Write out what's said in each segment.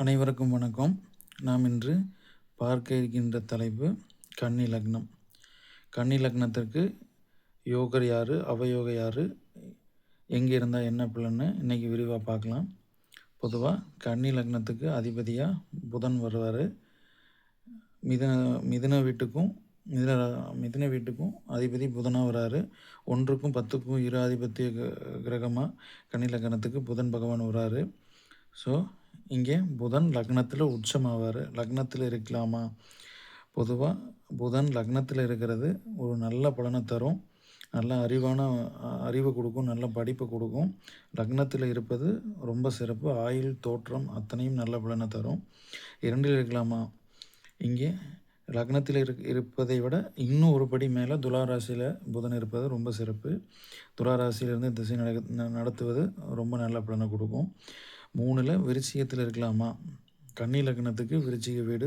அனைவருக்கும் வணக்கம். நாம் இன்று பார்க்க இருக்கின்ற தலைப்பு கன்னி லக்னம். கன்னி லக்னத்திற்கு யோகர் யார், அவயோகர் யார், எங்கே இருந்தால் என்ன பலன்னு இன்றைக்கி விரிவாக பார்க்கலாம். பொதுவாக கன்னி லக்னத்துக்கு அதிபதியாக புதன் வருவார். மிதுன வீட்டுக்கும் அதிபதி புதனாக வராரு. 1க்கும் 10க்கும் இரு ஆதிபத்திய கிரகமாக கன்னி லக்னத்துக்கு புதன் பகவான் வராரு. ஸோ இங்கே புதன் லக்னத்தில் உச்சமாவார். லக்னத்தில் இருக்கலாமா? பொதுவாக புதன் லக்னத்தில் இருக்கிறது ஒரு நல்ல பலனை தரும், நல்ல அறிவை கொடுக்கும், நல்ல படிப்பை கொடுக்கும். லக்னத்தில் இருப்பது ரொம்ப சிறப்பு. ஆயுள், தோற்றம் அத்தனையும் நல்ல பலனை தரும். 2ல் இருக்கலாமா? இங்கே லக்னத்தில் இருப்பதை விட இன்னும் ஒரு படி மேலே துளாராசியில் புதன் இருப்பது ரொம்ப சிறப்பு. துளாராசியிலிருந்து திசை நடத்துவது ரொம்ப நல்ல பலனை கொடுக்கும். 3ல் விருச்சிகத்தில் இருக்கலாமா? கன்னி லக்னத்துக்கு விருச்சிக வீடு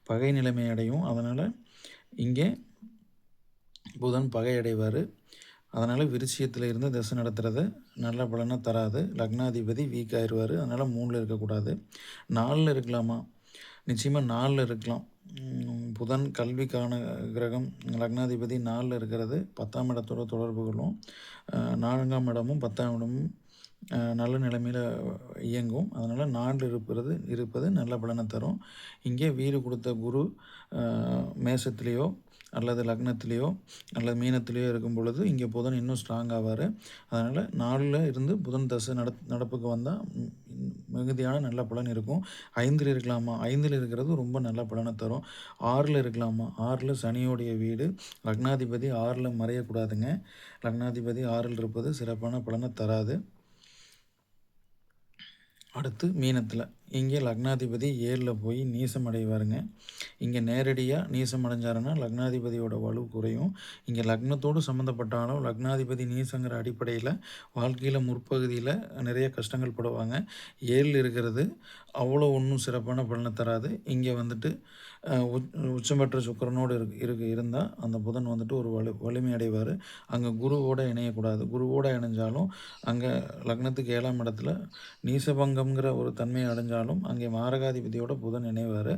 பகை நிலைமை அடையும். அதனால் இங்கே புதன் பகை அடைவார். அதனால் விருச்சிகத்தில் இருந்து திசை நடத்துகிறத நல்ல பலனை தராது. லக்னாதிபதி வீக் ஆயிடுவார். அதனால் 3ல் இருக்கக்கூடாது. 4ல் இருக்கலாமா? நிச்சயமாக 4ல் இருக்கலாம். புதன் கல்விக்கான கிரகம். லக்னாதிபதி 4ல் இருக்கிறது 10ஆம் இடத்தோட தொடர்பு கொள்ளும். 4ஆம் இடமும் 10ஆம் இடமும் நல்ல நிலைமையில் இயங்கும். அதனால் 4ல் இருப்பது நல்ல பலனை தரும். இங்கே வீடு கொடுத்த குரு மேசத்துலேயோ அல்லது லக்னத்திலேயோ அல்லது மீனத்திலேயோ இருக்கும் பொழுது இங்கே புதன் இன்னும் ஸ்ட்ராங் ஆவார். அதனால் 4ல் இருந்து புதன் தசை நடப்புக்கு வந்தால் மிகுதியான நல்ல பலன் இருக்கும். 5ல் இருக்கலாமா? 5ல் இருக்கிறது ரொம்ப நல்ல பலனை தரும். 6ல் இருக்கலாமா? 6ல் சனியோடைய வீடு. லக்னாதிபதி 6ல் மறையக்கூடாதுங்க. லக்னாதிபதி 6ல் இருப்பது சிறப்பான பலனை தராது. அடுத்து மீனத்தில் இங்கே லக்னாதிபதி 7ல் போய் நீசம் அடைவாருங்க. இங்கே நேரடியாக நீசம் அடைஞ்சாருன்னா லக்னாதிபதியோட வலு குறையும். இங்கே லக்னத்தோடு சம்மந்தப்பட்டாலும் லக்னாதிபதி நீசங்கிற அடிப்படையில் வாழ்க்கையில் முற்பகுதியில் நிறைய கஷ்டங்கள் படுவாங்க. 7ல் இருக்கிறது அவ்வளோ ஒன்றும் சிறப்பான பலனை தராது. இங்கே உச்சம் பெற்ற சுக்கிரனோடு இருந்தால் அந்த புதன் ஒரு வலிமை அடைவார். அங்கே குருவோடு இணையக்கூடாது. குருவோடு இணைஞ்சாலும் அங்கே லக்னத்துக்கு 7ஆம் இடத்துல நீசபங்கம்ங்கிற ஒரு தன்மையை அடைஞ்சாலும் அங்கே மாரகாதிபதியோட புதன் இணைவார்.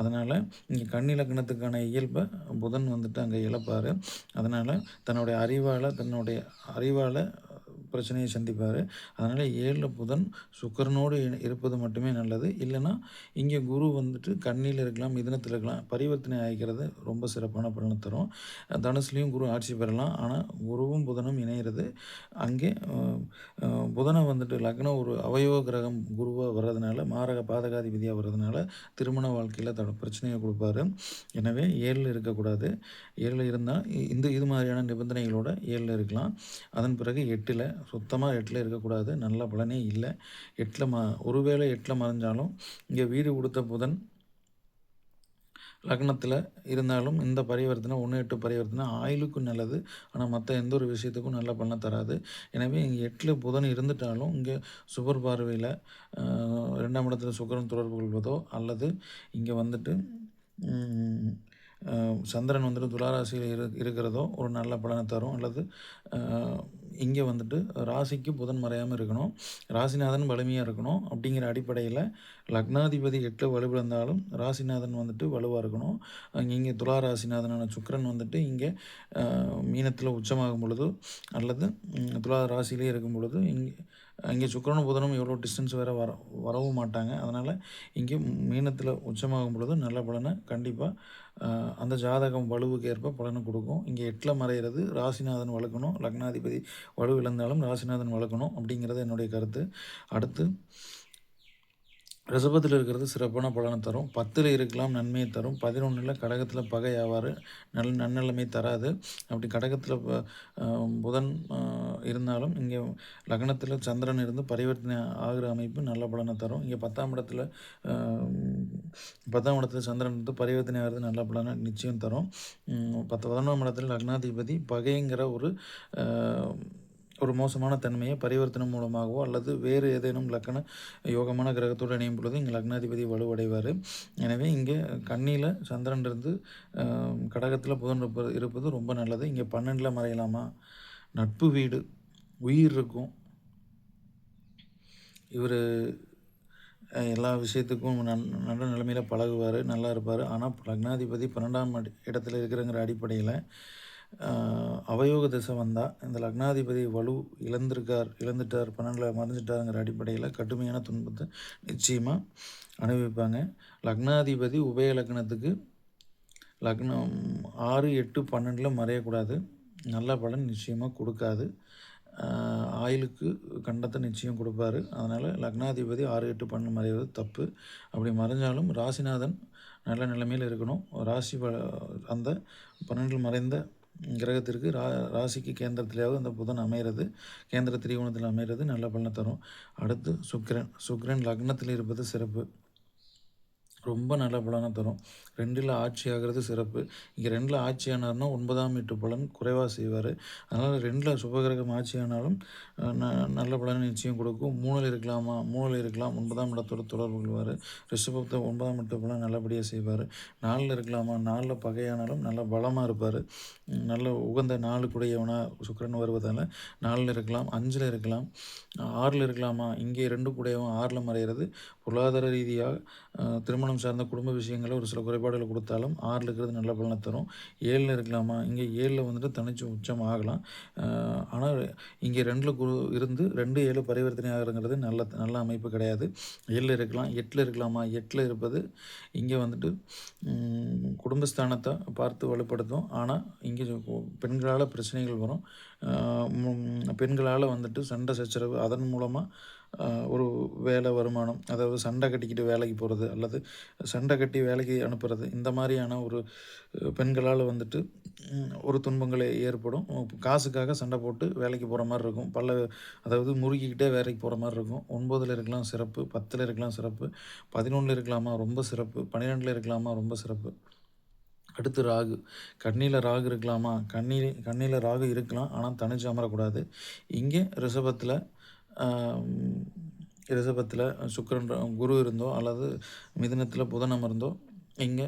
அதனால் இங்கே கன்னி லக்னத்துக்கான இயல்பை புதன் அங்கே இழப்பார். அதனால் தன்னுடைய அறிவால் பிரச்சனையை சந்திப்பார். அதனால் 7ல் புதன் சுக்கிரனோடு இருப்பது மட்டுமே நல்லது. இல்லைன்னா இங்கே குரு கன்னியில் இருக்கலாம், மிதுனத்தில் இருக்கலாம். பரிவர்த்தனை ஆகிக்கிறது ரொம்ப சிறப்பான பலனை தரும். தனுசுலேயும் குரு ஆட்சி பெறலாம். ஆனால் குருவும் புதனும் இணைகிறது. அங்கே புதனை லக்னம் ஒரு அவயோக கிரகம் குருவாக வர்றதுனால, பாதகாதிபதியாக வர்றதுனால திருமண வாழ்க்கையில் பிரச்சனையை கொடுப்பாரு. எனவே 7ல் இருக்கக்கூடாது. 7ல் இருந்தால் இது மாதிரியான நிபந்தனைகளோட 7ல் இருக்கலாம். அதன் பிறகு 8ல் சுத்தமாக 8ல் இருக்கக்கூடாது. நல்ல பலனே இல்லை. 8ல் ஒருவேளை 8ல் மறைஞ்சாலும் இங்கே வீடு கொடுத்த புதன் லக்னத்தில் இருந்தாலும் இந்த பரிவர்த்தனை 1-8 பரிவர்த்தனை ஆயுளுக்கும் நல்லது. ஆனால் மற்ற எந்த ஒரு விஷயத்துக்கும் நல்ல பலனை தராது. எனவே இங்கே 8ல் புதன் இருந்துட்டாலும் இங்கே சுபர் பார்வையில் 2ஆம் இடத்துல சுக்கிரன் தொடர்பு கொள்வதோ அல்லது இங்கே சந்திரன் துளாராசியில் இருக்கிறதோ ஒரு நல்ல பலனை தரும். அல்லது இங்கே ராசிக்கு புதன் மறையாமல் இருக்கணும், ராசிநாதன் வலிமையாக இருக்கணும். அப்படிங்கிற அடிப்படையில் லக்னாதிபதி 8ல் வலுவிழந்தாலும் ராசிநாதன் வலுவாக இருக்கணும். இங்கே துளாராசிநாதனான சுக்கிரன் இங்கே மீனத்தில் உச்சமாகும் பொழுது அல்லது துலா ராசியிலே இருக்கும் பொழுது இங்கே சுக்கிரனும் புதனும் எவ்வளோ டிஸ்டன்ஸ் வேறு வரவும் மாட்டாங்க. அதனால் இங்கே மீனத்தில் உச்சமாகும் பொழுது நல்ல பலனை கண்டிப்பாக அந்த ஜாதகம் வலுவுக்கு ஏற்ப பலனை கொடுக்கும். இங்கே 8ல் மறைகிறது ராசிநாதன் வளர்க்கணும், லக்னாதிபதி வலு இழந்தாலும் ராசிநாதன் வளர்க்கணும் அப்படிங்கிறது என்னுடைய கருத்து. அடுத்து ரிஷபத்தில் இருக்கிறது சிறப்பான பலனை தரும். 10ல் இருக்கலாம், நன்மையை தரும். 11ல் கடகத்தில் பகை ஆவார், நன்னிலைமை தராது. அப்படி கடகத்தில் புதன் இருந்தாலும் இங்கே லக்னத்தில் சந்திரன் இருந்து பரிவர்த்தனை ஆகிற அமைப்பு நல்ல பலனை தரும். இங்கே 10ஆம் இடத்துல சந்திரன் பரிவர்த்தனை ஆகிறது நல்ல பலனை நிச்சயம் தரும். 11ஆம் இடத்துல லக்னாதிபதி பகைங்கிற ஒரு மோசமான தன்மையை பரிவர்த்தனை மூலமாகவோ அல்லது வேறு ஏதேனும் லக்ன யோகமான கிரகத்தோடு இணையும் பொழுது இங்கே லக்னாதிபதி வலுவடைவார். எனவே இங்கே கன்னியில் சந்திரன் இருந்து கடகத்தில் புதன் இருப்பது ரொம்ப நல்லது. இங்கே 12ல் மறையலாமா? நட்பு வீடு உயிர் இருக்கும். இவர் எல்லா விஷயத்துக்கும் நல்ல நிலைமையில் பழகுவார், நல்லா இருப்பார். ஆனால் லக்னாதிபதி 12ஆம் இடத்துல இருக்கிறங்கிற அடிப்படையில் அவயோக திசை வந்தால் இந்த லக்னாதிபதி வலு இழந்துட்டார் 12ல் மறைஞ்சிட்டாருங்கிற அடிப்படையில் கடுமையான துன்பத்தை நிச்சயமாக அனுபவிப்பாங்க. லக்னாதிபதி உபய லக்னத்துக்கு லக்னம் 6, 8, 12ல் மறையக்கூடாது. நல்ல பலன் நிச்சயமாக கொடுக்காது. ஆயுளுக்கு கண்டத்தை நிச்சயம் கொடுப்பாரு. அதனால் லக்னாதிபதி 6, 8, 12 மறைவது தப்பு. அப்படி மறைஞ்சாலும் ராசிநாதன் நல்ல நிலைமையில் இருக்கணும். ராசி அந்த 12ல் மறைந்த கிரகத்திற்கு ராசிக்கு கேந்திரத்திலேயாவது அந்த புதன் அமைகிறது, கேந்திர திரிகோணத்தில் அமைகிறது நல்ல பலனை தரும். அடுத்து சுக்கிரன் லக்னத்தில் இருப்பது சிறப்பு, ரொம்ப நல்ல பலனை தரும். 2ல் ஆட்சி ஆகிறது சிறப்பு. இங்கே 2ல் ஆட்சி ஆனார்னா 9ஆம் வீட்டு பலன் குறைவாக செய்வார். அதனால் 2ல் சுபகிரகம் ஆட்சி ஆனாலும் நல்ல பலனை நிச்சயம் கொடுக்கும். 3ல் இருக்கலாமா? 3ல் இருக்கலாம். 9ஆம் இடத்தோடு தொடர்பு கொள்வார். ரிஷபத்தை 9ஆம் இடத்து பலன் நல்லபடியாக செய்வார். 4ல் இருக்கலாமா? 4ல் பகையானாலும் நல்ல பலமாக இருப்பார். நல்ல உகந்த 4 சுக்கிரன் வருவதால் 4ல் இருக்கலாம். 5ல் இருக்கலாம். 6ல் இருக்கலாமா? இங்கே 2 கூடையவன் 6ல் மறைகிறது பொருளாதார ரீதியாக திருமணம் சார்ந்த குடும்ப விஷயங்களில் ஒரு சில குறைபாடுகளை கொடுத்தாலும் 6ல் இருக்கிறது நல்ல பலனை தரும். 7ல் இருக்கலாமா? இங்கே 7ல் வந்துட்டு தனிச்சு உச்சம் ஆகலாம். ஆனால் இங்கே 2ல் இருந்து 2, 7 பரிவர்த்தனை ஆகிறதுங்கிறது நல்ல அமைப்பு கிடையாது. 7ல் இருக்கலாம். 8ல் இருக்கலாமா? 8ல் இருப்பது இங்கே வந்துட்டு குடும்பஸ்தானத்தை பார்த்து வலுப்படுத்தும். ஆனால் இங்கே பெண்களால் பிரச்சனைகள் வரும். பெண்களால் வந்துட்டு சண்டை சச்சரவு, அதன் மூலமாக ஒரு வேலை வருமானம், அதாவது சண்டை கட்டிக்கிட்டு வேலைக்கு போகிறது அல்லது சண்டை கட்டி வேலைக்கு அனுப்புறது, இந்த மாதிரியான ஒரு பெண்களால் வந்துட்டு ஒரு துன்பங்கள் ஏற்படும். காசுக்காக சண்டை போட்டு வேலைக்கு போகிற மாதிரி இருக்கும். அதாவது முறுக்கிக்கிட்டே வேலைக்கு போகிற மாதிரி இருக்கும். 9ல் இருக்கலாம் சிறப்பு, 10ல் இருக்கலாம் சிறப்பு, 11ல் இருக்கலாமா ரொம்ப சிறப்பு, 12ல் இருக்கலாமா ரொம்ப சிறப்பு. அடுத்து ராகு. கன்னியில் ராகு இருக்கலாமா? கன்னியில் ராகு இருக்கலாம், ஆனால் தனிச்சு அமரக்கூடாது. இங்கே ரிஷபத்தில் சுக்கிரன் குரு இருந்தோ அல்லது மிதுனத்தில் புதன் அமர்ந்தோ இங்கே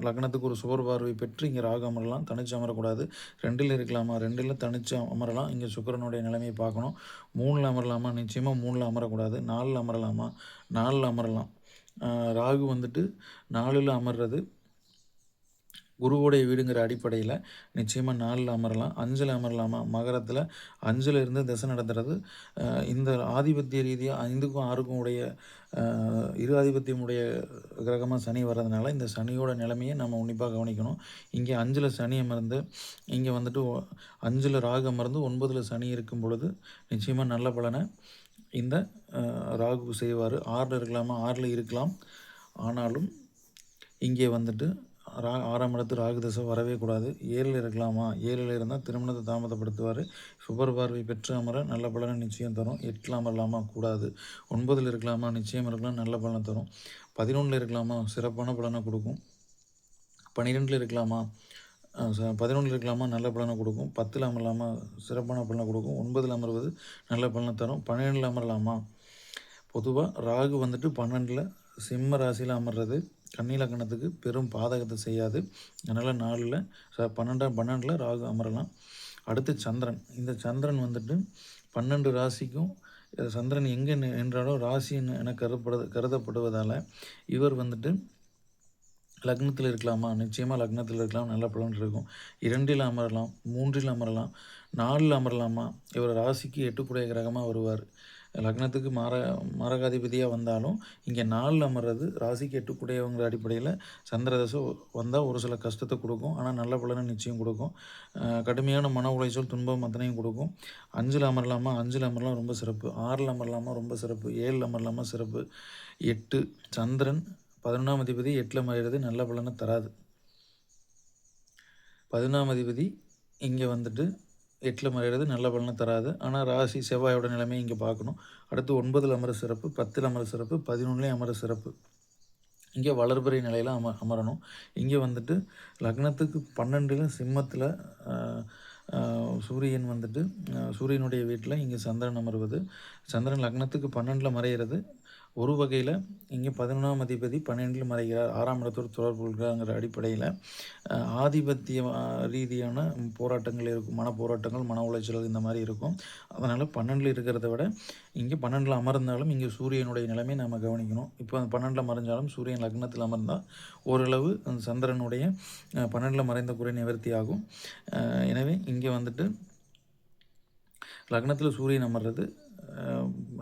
லக்னத்துக்கு ஒரு சுபர் பார்வை பெற்று இங்கே ராகு அமரலாம், தனிச்சு அமரக்கூடாது. 2ல் இருக்கலாமா? 2ல் தனிச்சு அமரலாம். இங்கே சுக்கிரனுடைய நிலைமையை பார்க்கணும். 3ல் அமரலாமா? நிச்சயமாக 3ல் அமரக்கூடாது. 4ல் அமரலாமா? 4ல் அமரலாம். ராகு வந்துட்டு 4ல் அமர்றது குருவோடைய வீடுங்கிற அடிப்படையில் நிச்சயமாக 4ல் அமரலாம். 5ல் அமரலாமா? மகரத்தில் 5ல் இருந்து திசை நடத்துறது இந்த ஆதிபத்திய ரீதியாக 5க்கும் 6க்கும் உடைய இரு ஆதிபத்தியமுடைய கிரகமாக சனி வர்றதுனால இந்த சனியோட நிலைமையை நம்ம உன்னிப்பாக கவனிக்கணும். இங்கே 5ல் சனி அமர்ந்து இங்கே வந்துட்டு 5ல் ராகு அமர்ந்து 9ல் சனி இருக்கும் பொழுது நிச்சயமாக நல்ல பலனை இந்த ராகு செய்வார். 6ல் இருக்கலாமா? 6ல் இருக்கலாம். ஆனாலும் இங்கே வந்துட்டு 6ஆம் இடத்து ராகு தசை வரவே கூடாது. 7ல் இருக்கலாமா? 7ல் இருந்தால் திருமணத்தை தாமதப்படுத்துவார். சுபர் பார்வை பெற்று அமர நல்ல பலனை நிச்சயம் தரும். 8ல் அமரலாமா? கூடாது. 9ல் இருக்கலாமா? நிச்சயம் இருக்கலாம், நல்ல பலனை தரும். 11ல் இருக்கலாமா? சிறப்பான பலனை கொடுக்கும். 12ல் இருக்கலாமா? 11ல் இருக்கலாமா? நல்ல பலனை கொடுக்கும். 10ல் அமரலாமா? சிறப்பான பலனை கொடுக்கும். 9ல் அமர்வது நல்ல பலனை தரும். 12ல் அமரலாமா? பொதுவாக ராகு வந்துட்டு 12ல் சிம்ம ராசியில் அமர்றது கன்னி லக்னத்துக்கு பெரும் பாதகத்தை செய்யாது. அதனால் 4ல் 12ல் ராகு அமரலாம். அடுத்து சந்திரன். இந்த சந்திரன் வந்துட்டு 12 ராசிக்கும் சந்திரன் எங்கே நின்றாலும் ராசி என கருதப்படுவதால் இவர் வந்துட்டு லக்னத்தில் இருக்கலாமா? நிச்சயமாக லக்னத்தில் இருக்கலாம், நல்ல பலன் இருக்கும். 2ல் அமரலாம், 3ல் அமரலாம், 4ல் அமரலாமா? இவர் ராசிக்கு 8 கிரகமாக வருவார். லக்னத்துக்கு மாரகாதிபதியாக வந்தாலும் இங்கே 4ல் அமர்றது ராசிக்கு 8 அடிப்படையில் சந்திரதசை வந்தால் ஒரு சில கஷ்டத்தை கொடுக்கும். ஆனால் நல்ல பலனை நிச்சயம் கொடுக்கும். கடுமையான மன உளைச்சல் துன்பம் அத்தனையும் கொடுக்கும். 5ல் அமரலாமா? 5ல் அமரலாம் ரொம்ப சிறப்பு. 6ல் அமரலாமா? ரொம்ப சிறப்பு. 7ல் அமரலாமா? சிறப்பு. 8 சந்திரன் 11ஆம் அதிபதி 8ல் மறைகிறது நல்ல பலனை தராது. 11ஆம் அதிபதி இங்கே வந்துட்டு 8ல் மறைகிறது நல்ல பலனை தராது. ஆனால் ராசி செவ்வாயோட நிலைமையை இங்கே பார்க்கணும். அடுத்து 9ல் அமர சிறப்பு, 10ல் அமர சிறப்பு, 11லேயும் அமர சிறப்பு. இங்கே வளர்பிறை நிலையில் அமரணும். இங்கே வந்துட்டு லக்னத்துக்கு 12ல் சிம்மத்தில் சூரியன் வந்துட்டு சூரியனுடைய வீட்டில் இங்கே சந்திரன் அமர்வது. சந்திரன் லக்னத்துக்கு 12ல் மறைகிறது ஒரு வகையில் இங்கே 11ஆம் அதிபதி 12ல் மறைகிறார், 6ஆம் இடத்தோடு தொடர்பு கொள்கிறாங்கிற அடிப்படையில் ஆதிபத்திய ரீதியான போராட்டங்கள் இருக்கும், மன போராட்டங்கள், மன உளைச்சல்கள் இந்த மாதிரி இருக்கும். அதனால் 12ல் இருக்கிறத விட இங்கே 12ல் அமர்ந்தாலும் இங்கே சூரியனுடைய நிலைமை நம்ம கவனிக்கணும். இப்போ அந்த 12ல் மறைஞ்சாலும் சூரியன் லக்னத்தில் அமர்ந்தால் ஓரளவு அந்த சந்திரனுடைய 12ல் மறைந்த குறை நிவர்த்தி ஆகும். எனவே இங்கே வந்துட்டு லக்னத்தில் சூரியன் அமர்றது,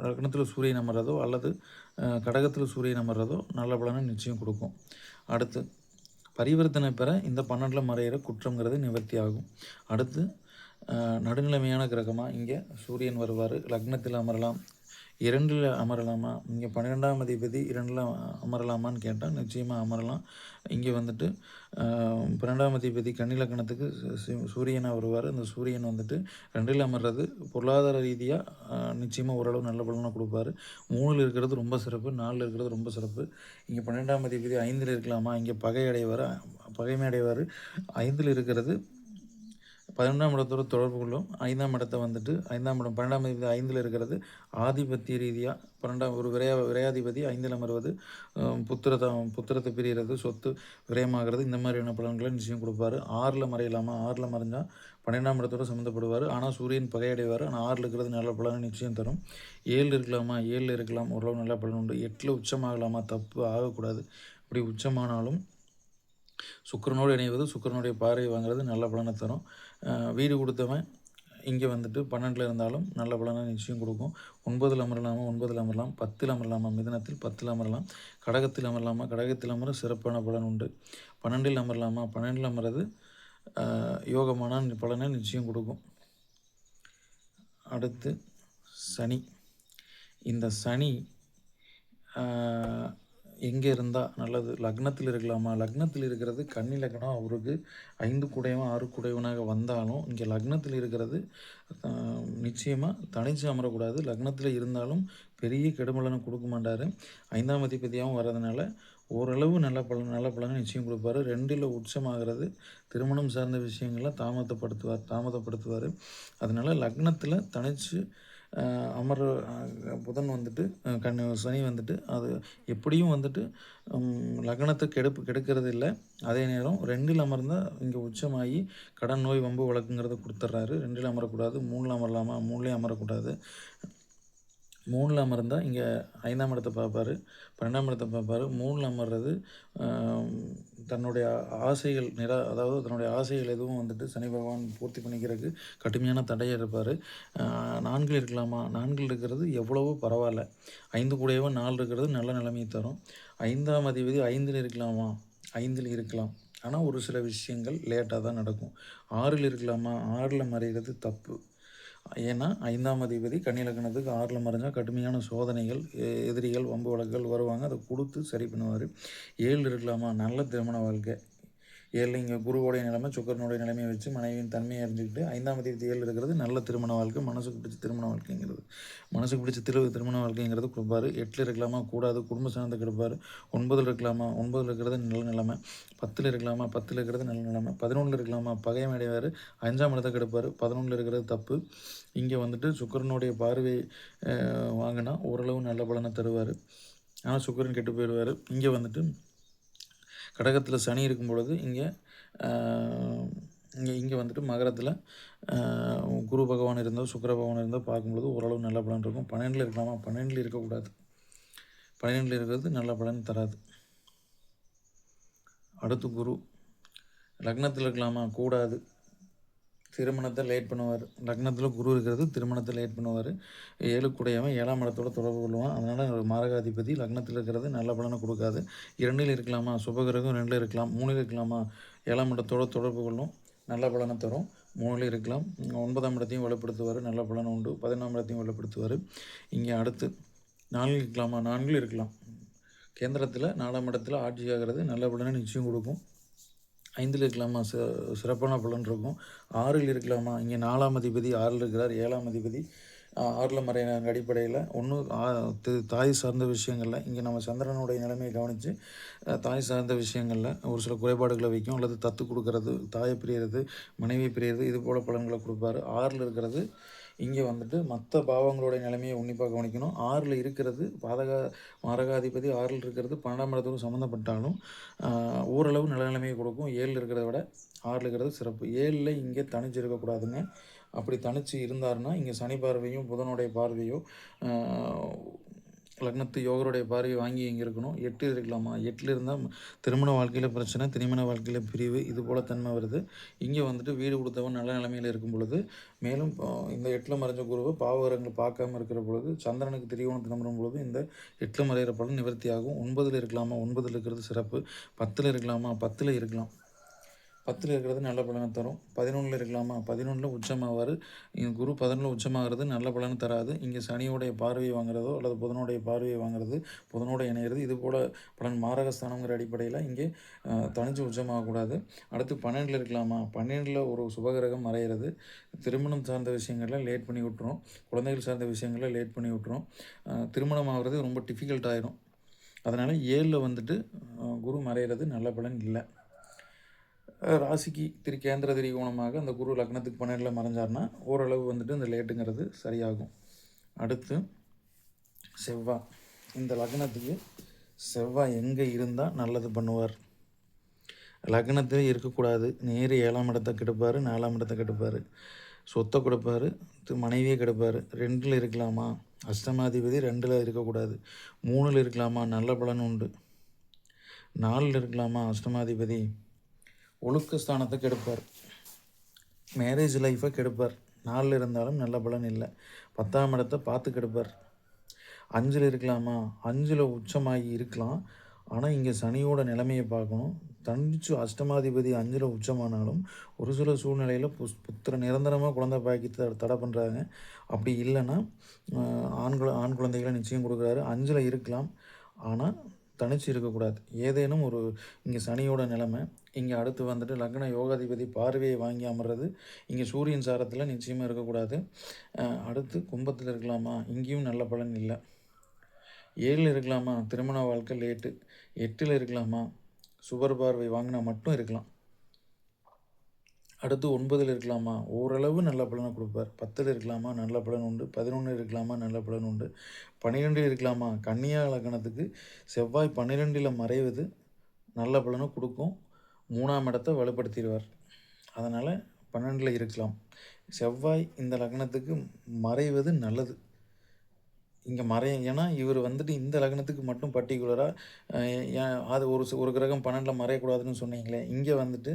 லக்னத்தில் சூரியன் அமர்றதோ அல்லது கடகத்தில் சூரியன் அமர்றதோ நல்ல பலனை நிச்சயம் கொடுக்கும். அடுத்து பரிவர்த்தனை பெற இந்த 12ல் மறையிற குற்றங்கிறது நிவர்த்தி ஆகும். அடுத்து நடுநிலைமையான கிரகமாக இங்கே சூரியன் வருவார். லக்னத்தில் அமரலாம், 2ல் அமரலாமா, இங்கே 12ஆம் அதிபதி 2ல் அமரலாமான்னு கேட்டால் நிச்சயமாக அமரலாம். இங்கே வந்துட்டு 12ஆம் அதிபதி கன்னி லக்னத்துக்கு சூரியனாக வருவார். அந்த சூரியன் வந்துட்டு 2ல் அமர்றது பொருளாதார ரீதியாக நிச்சயமாக ஓரளவு நல்ல பலனை கொடுப்பாரு. 3ல் இருக்கிறது ரொம்ப சிறப்பு, 4ல் இருக்கிறது ரொம்ப சிறப்பு. இங்கே 12ஆம் அதிபதி 5ல் இருக்கலாமா, இங்கே பகைமை அடைவார். 5ல் இருக்கிறது 11ஆம் இடத்தோடு தொடர்பு கொள்ளும். 5ஆம் இடத்தை வந்துட்டு 5ஆம் இடம் 12ஆம் அதிபதி 5ல் இருக்கிறது ஆதிபத்திய ரீதியாக 12ஆம் ஒரு விரையாதிபதி 5ல் அமர்வது புத்திரத்தை பிரிகிறது, சொத்து விரயமாகிறது, இந்த மாதிரியான பலன்களை நிச்சயம் கொடுப்பாரு. 6ல் மறையலாமா, 6ல் மறைஞ்சால் 12ஆம் இடத்தோடு சம்மந்தப்படுவார். ஆனால் சூரியன் பகையடைவார். ஆனால் 6ல் இருக்கிறது நல்ல பலனை நிச்சயம் தரும். 7ல் இருக்கலாமா, 7ல் இருக்கலாம், ஓரளவு நல்ல பலன் உண்டு. 8ல் உச்சமாகலாமா, தப்பு ஆகக்கூடாது. அப்படி உச்சமானாலும் சுக்கிரனோடு இணைவது, சுக்கிரனுடைய பார்வை வாங்குறது நல்ல பலனை தரும். வீடு கொடுத்தவன் இங்கே வந்துட்டு 12ல் இருந்தாலும் நல்ல பலனை நிச்சயம் கொடுக்கும். 9ல் அமரலாமா, 9ல் அமரலாம். 10ல் அமரலாமா, மிதுனத்தில் 10ல் அமரலாம். கடகத்தில் அமரலாமா, கடகத்தில் அமர சிறப்பான பலன் உண்டு. 12ல் அமரலாமா, 12ல் அமர்றது யோகமான பலனை நிச்சயம் கொடுக்கும். அடுத்து சனி. இந்த சனி எங்கே இருந்தால் நல்லது? லக்னத்தில் இருக்கலாமா, லக்னத்தில் இருக்கிறது கன்னி லக்னம், அவருக்கு 5 குடையவன் 6 குடையவனாக வந்தாலும் இங்கே லக்னத்தில் இருக்கிறது நிச்சயமாக தனித்து அமரக்கூடாது. லக்னத்தில் இருந்தாலும் பெரிய கெடுமலனை கொடுக்க மாட்டார். 5ஆம் அதிபதியாகவும் வர்றதுனால ஓரளவு நல்ல பலனை நிச்சயம் கொடுப்பாரு. 2ல் உச்சமாகிறது திருமணம் சார்ந்த விஷயங்களில் தாமதப்படுத்துவார். அதனால் லக்னத்தில் தனித்து அமர புதன் வந்துட்டு சனி வந்துட்டு அது எப்படியும் வந்துட்டு லக்னத்தை கெடுக்கிறது இல்லை. அதே நேரம் 2ல் அமர்ந்தால் இங்கே உச்சமாகி கடன் நோய் வம்பு வழக்குங்கிறத கொடுத்துட்றாரு. 2ல் அமரக்கூடாது. 3ல் அமரலாமா, 3லேயும் அமரக்கூடாது. 3ல் அமர்ந்தால் இங்கே 5ஆம் இடத்தை பார்ப்பார், 12ஆம் இடத்தை பார்ப்பார். 3ல் அமர்றது தன்னுடைய ஆசைகள் அதாவது தன்னுடைய ஆசைகள் எதுவும் வந்துட்டு சனி பகவான் பூர்த்தி பண்ணிக்கிறதுக்கு கடுமையான தடையாக இருப்பார். 4ல் இருக்கலாமா, 4ல் இருக்கிறது எவ்வளவோ பரவாயில்ல. 5 கூடவே 4 இருக்கிறது நல்ல நிலைமையை தரும். 5ஆம் அதிபதி 5ல் இருக்கலாமா, 5ல் இருக்கலாம். ஆனால் ஒரு சில விஷயங்கள் லேட்டாக தான் நடக்கும். 6ல் இருக்கலாமா, 6ல் மறைகிறது தப்பு. ஏன்னா 5ஆம் அதிபதி கன்னி லக்னத்துக்கு 6ல் மறைஞ்சால் கடுமையான சோதனைகள், எதிரிகள், வம்பு வழக்குகள் வருவாங்க. அதை கொடுத்து சரி பண்ணுவார். 7ல் இருக்கலாமா, நல்ல திருமண வாழ்க்கை. 7ல் இங்கே குருவோடைய நிலைமை, சுக்கரனுடைய நிலைமையை வச்சு மனைவியின் தன்மையை அறிஞ்சிக்கிட்டு 5ஆம் அதிபதி 7ல் இருக்கிறது நல்ல திருமண வாழ்க்கை, மனசுக்கு பிடிச்ச திருமண வாழ்க்கைங்கிறது திருமண வாழ்க்கைங்கிறது கொடுப்பாரு. 8ல் இருக்கலாமா, கூடாது, குடும்ப சார்ந்த கெடுப்பார். 9ல் இருக்கலாமா, 9ல் இருக்கிறது நல்ல நிலைமை. 10ல் இருக்கலாமா, 10ல் இருக்கிறது நல்ல நிலைமை. 11ல் இருக்கலாமா, பகைமை அடைவார். 5ஆம் இடத்தை கெடுப்பார். 11ல் இருக்கிறது தப்பு. இங்கே வந்துட்டு சுக்கரனுடைய பார்வை வாங்கினா ஓரளவு நல்ல பலனை தருவார். ஆனால் சுக்கரன் கெட்டு போயிடுவார். இங்கே வந்துட்டு கடகத்தில் சனி இருக்கும் பொழுது இங்கே வந்துட்டு மகரத்தில் குரு பகவான் இருந்தோ சுக்கிர பகவான் இருந்தோ பார்க்கும்பொழுது ஓரளவு நல்ல பலன் இருக்கும். 12ல் இருக்கலாமா, 12ல் இருக்கக்கூடாது. 12ல் இருக்கிறது நல்ல பலன் தராது. அடுத்து குரு. லக்னத்தில் இருக்கலாமா, கூடாது, திருமணத்தை லேட் பண்ணுவார். லக்னத்தில் குரு இருக்கிறது திருமணத்தை லேட் பண்ணுவார். 7 கூடையவன் 7ஆம் இடத்தோட தொடர்பு கொள்வான். அதனால் மாரகாதிபதி லக்னத்தில் இருக்கிறது நல்ல பலனை கொடுக்காது. 2ல் இருக்கலாமா, சுபகிரகம் 2ல் இருக்கலாம். 3ல் இருக்கலாமா, 7ஆம் இடத்தோட தொடர்பு கொள்ளும், நல்ல பலனை தரும். 3ல் இருக்கலாம். 9ஆம் இடத்தையும் வலுப்படுத்துவார், நல்ல பலனை உண்டு. 11ஆம் இடத்தையும் வலுப்படுத்துவார். இங்கே அடுத்து 4ல் இருக்கலாமா, 4ல் இருக்கலாம். கேந்திரத்தில் 4ஆம் இடத்துல ஆட்சி ஆகிறது நல்ல பலனை நிச்சயம் கொடுக்கும். 5ல் இருக்கலாமா, சிறப்பான பலன் இருக்கும். 6ல் இருக்கலாமா, இங்கே 4ஆம் அதிபதி 6ல் இருக்கிறார். 7ஆம் அதிபதி 6ல் மறைய அடிப்படையில் ஒன்று தாய் சார்ந்த விஷயங்களில் இங்கே நம்ம சந்திரனுடைய நிலைமையை கவனித்து தாய் சார்ந்த விஷயங்களில் ஒரு சில குறைபாடுகளை வைக்கும், அல்லது தத்து கொடுக்கறது, தாயை பிரியறது, மனைவி பிரியறது, இது போல் பலன்களை கொடுப்பாரு. 6ல் இருக்கிறது இங்கே வந்துட்டு மற்ற பாவங்களுடைய நிலைமையை உன்னிப்பாக கவனிக்கணும். 6ல் இருக்கிறது மாரகாதிபதி 6ல் இருக்கிறது 12ஆம் இடத்துக்கும் சம்மந்தப்பட்டாலும் ஓரளவு நல்ல நிலைமையை கொடுக்கும். 7ல் இருக்கிறத விட 6ல் இருக்கிறது சிறப்பு. 7ல் இங்கே தனிச்சு இருக்கக்கூடாதுங்க. அப்படி தனிச்சு இருந்தாருன்னா இங்கே சனி பார்வையும் புதனுடைய பார்வையோ லக்னத்து யோகருடைய பார்வை வாங்கி இங்கே இருக்கணும். 8 இருக்கலாமா? 8ல் இருந்தால் திருமண வாழ்க்கையில் பிரச்சனை, திருமண வாழ்க்கையில் பிரிவு, இது போல் தன்மை வருது. இங்கே வந்துட்டு வீடு கொடுத்தவன் நல்ல நிலைமையில் இருக்கும் பொழுது, மேலும் இந்த 8ல் மறைஞ்ச குருவை பாவகரங்களை பார்க்காம இருக்கிற பொழுது, சந்திரனுக்கு திரிகோணத்தில் அமரும் பொழுது இந்த 8ல் மறைகிற பலன் நிவர்த்தி ஆகும். 9ல் இருக்கலாமா? 9ல் இருக்கிறது சிறப்பு. 10ல் இருக்கலாமா? 10ல் இருக்கலாம். 10ல் இருக்கிறது நல்ல பலனை தரும். 11ல் இருக்கலாமா? 11ல் உச்சமாவார். குரு 11ல் உச்சமாகிறது நல்ல பலனை தராது. இங்கே சனியோடைய பார்வையை வாங்குறதோ அல்லது புதனுடைய பார்வையை வாங்குறது, புதனோட இணையிறது, இது போல் பலன் மாரகஸ்தானங்கிற அடிப்படையில் இங்கே தனிச்சு உச்சமாகக்கூடாது. அடுத்து 12ல் இருக்கலாமா? 12ல் ஒரு சுபகிரகம் மறைகிறது. திருமணம் சார்ந்த விஷயங்களில் லேட் பண்ணி விட்டுரும். குழந்தைகள் சார்ந்த விஷயங்களில் லேட் பண்ணி விட்டுரும். திருமணம் ஆகிறது ரொம்ப டிஃபிகல்ட் ஆயிரும். அதனால் 7ல் வந்துட்டு குரு மறைகிறது நல்ல பலன் இல்லை. ராசிக்கு கேந்திர திரிகோணமாக அந்த குரு லக்னத்துக்கு 12ல் மறைஞ்சார்னா ஓரளவு வந்துட்டு இந்த லேட்டுங்கிறது சரியாகும். அடுத்து செவ்வாய். இந்த லக்னத்துக்கு செவ்வாய் எங்கே இருந்தால் நல்லது பண்ணுவார்? லக்னத்திலே இருக்கக்கூடாது. நேரு 7ஆம் இடத்தை கெடுப்பார், 4ஆம் இடத்தை கெடுப்பார், சொத்தை கொடுப்பார், மனைவியை கெடுப்பார். 2ல் இருக்கலாமா? அஷ்டமாதிபதி 2ல் இருக்கக்கூடாது. 3ல் இருக்கலாமா? நல்ல பலன் உண்டு. 4ல் இருக்கலாமா? அஷ்டமாதிபதி ஒழுக்க ஸ்தானத்தை கெடுப்பார், மேரேஜ் லைஃப்பை கெடுப்பார். 4ல் இருந்தாலும் நல்ல பலன் இல்லை. 10ஆம் இடத்தை பார்த்து கெடுப்பார். 5ல் இருக்கலாமா? 5ல் உச்சமாகி இருக்கலாம். ஆனால் இங்கே சனியோட நிலைமையை பார்க்கணும். தனிச்சு அஷ்டமாதிபதி 5ல் உச்சமானாலும் ஒரு சில சூழ்நிலையில் புத்திர நிரந்தரமாக குழந்தை பாக்கி தடை பண்ணுறாங்க. அப்படி இல்லைன்னா ஆண் குழந்தைகளை நிச்சயம் கொடுக்குறாரு. 5ல் இருக்கலாம், ஆனால் தனிச்சு இருக்கக்கூடாது. ஏதேனும் ஒரு இங்கே சனியோட நிலைமை. இங்கே அடுத்து வந்துட்டு லக்ன யோகாதிபதி பார்வையை வாங்கி அமர்றது. இங்கே சூரியன் சாரத்தில் நிச்சயமாக இருக்கக்கூடாது. அடுத்து கும்பத்தில் இருக்கலாமா? இங்கேயும் நல்ல பலன் இல்லை. 7ல் இருக்கலாமா? திருமண வாழ்க்கை லேட்டு. 8ல் இருக்கலாமா? சுபர் பார்வை வாங்கினா மட்டும் இருக்கலாம். அடுத்து 9ல் இருக்கலாமா? ஓரளவு நல்ல பலனை கொடுப்பார். 10ல் இருக்கலாமா? நல்ல பலன் உண்டு. 11 இருக்கலாமா? நல்ல பலன் உண்டு. 12 இருக்கலாமா? கன்னியா லக்னத்துக்கு செவ்வாய் 12ல் மறைவது நல்ல பலனை கொடுக்கும். 3ஆம் இடத்தை வலுப்படுத்திடுவார். அதனால் 12ல் இருக்கலாம். செவ்வாய் இந்த லக்னத்துக்கு மறைவது நல்லது. இங்கே ஏன்னா இவர் வந்துட்டு இந்த லக்னத்துக்கு மட்டும் பர்டிகுலராக அது ஒரு கிரகம் 12ல் மறையக்கூடாதுன்னு சொன்னீங்களே, இங்கே வந்துட்டு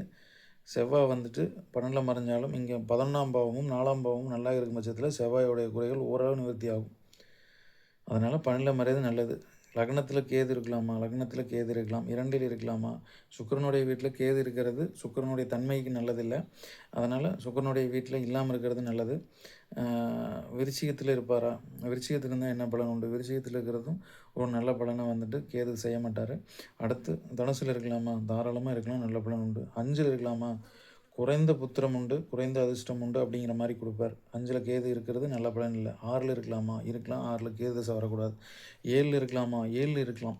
செவ்வாய் வந்துட்டு 12ல் மறைஞ்சாலும் இங்கே 11ஆம் பாவமும் 4ஆம் பாவமும் நல்லா இருக்கும் பட்சத்தில் செவ்வாயோடைய குறைகள் ஓரளவு நிவர்த்தி ஆகும். அதனால் 12ல் மறைவது நல்லது. லக்னத்தில் கேது இருக்கலாமா? லக்னத்தில் கேது இருக்கலாம். 2ல் இருக்கலாமா? சுக்கிரனுடைய வீட்டில் கேது இருக்கிறது சுக்கிரனுடைய தன்மைக்கு நல்லதில்லை. அதனால் சுக்கிரனுடைய வீட்டில் இல்லாமல் இருக்கிறது நல்லது. விருச்சிகத்தில் இருப்பாரா? விருச்சிகத்தில் இருந்தால் என்ன பலன் உண்டு? விருச்சிகத்தில் இருக்கிறதும் ஒரு நல்ல பலனை வந்துட்டு கேது செய்ய மாட்டார். அடுத்து தனுசில் இருக்கலாமா? தாராளமாக இருக்கலாம், நல்ல பலன் உண்டு. 5ல் இருக்கலாமா? குறைந்த புத்திரம் உண்டு, குறைந்த அதிர்ஷ்டம் உண்டு அப்படிங்கிற மாதிரி கொடுப்பார். 5ல் கேது இருக்கிறது நல்ல பலன் இல்லை. 6ல் இருக்கலாமா? இருக்கலாம். 6ல் கேது தசை வரக்கூடாது. 7ல் இருக்கலாமா? 7ல் இருக்கலாம்.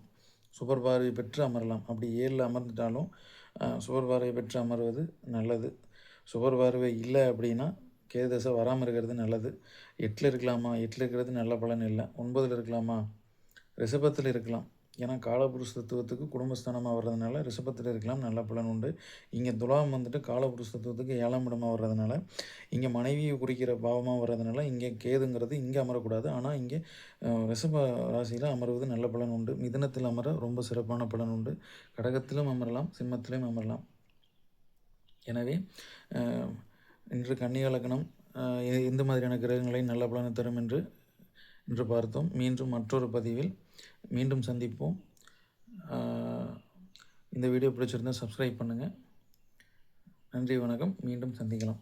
சுபர் பார்வை பெற்று அமரலாம். அப்படி 7ல் அமர்ந்துட்டாலும் சுபர் பார்வை பெற்று அமர்வது நல்லது. சுபர் பார்வை இல்லை அப்படின்னா கேது தசை வராமல் இருக்கிறது நல்லது. 8ல் இருக்கலாமா? 8ல் இருக்கிறது நல்ல பலன் இல்லை. 9ல் இருக்கலாமா? ரிஷபத்தில் இருக்கலாம். ஏன்னா காலபுருஷ தத்துவத்துக்கு குடும்பஸ்தானமாக வர்றதுனால ரிஷபத்தில் இருக்கலாம், நல்ல பலன் உண்டு. இங்கே துலாம் வந்துட்டு காலபுருஷ தத்துவத்துக்கு 7ஆம் இடமாக வர்றதுனால இங்கே மனைவியை குறிக்கிற பாவமாக வர்றதுனால இங்கே கேதுங்கிறது இங்கே அமரக்கூடாது. ஆனால் இங்கே ரிஷப ராசியில் அமர்வது நல்ல பலன் உண்டு. மிதுனத்தில் அமர ரொம்ப சிறப்பான பலன் உண்டு. கடகத்திலும் அமரலாம், சிம்மத்திலும் அமரலாம். எனவே இன்று கன்னியா லக்னம் எந்த மாதிரியான கிரகங்களை நல்ல பலனை தரும் என்று பார்த்தோம். மீண்டும் மற்றொரு பதிவில் மீண்டும் சந்திப்போம். இந்த வீடியோ பிடிச்சிருந்தால் சப்ஸ்கிரைப் பண்ணுங்கள். நன்றி, வணக்கம். மீண்டும் சந்திக்கலாம்.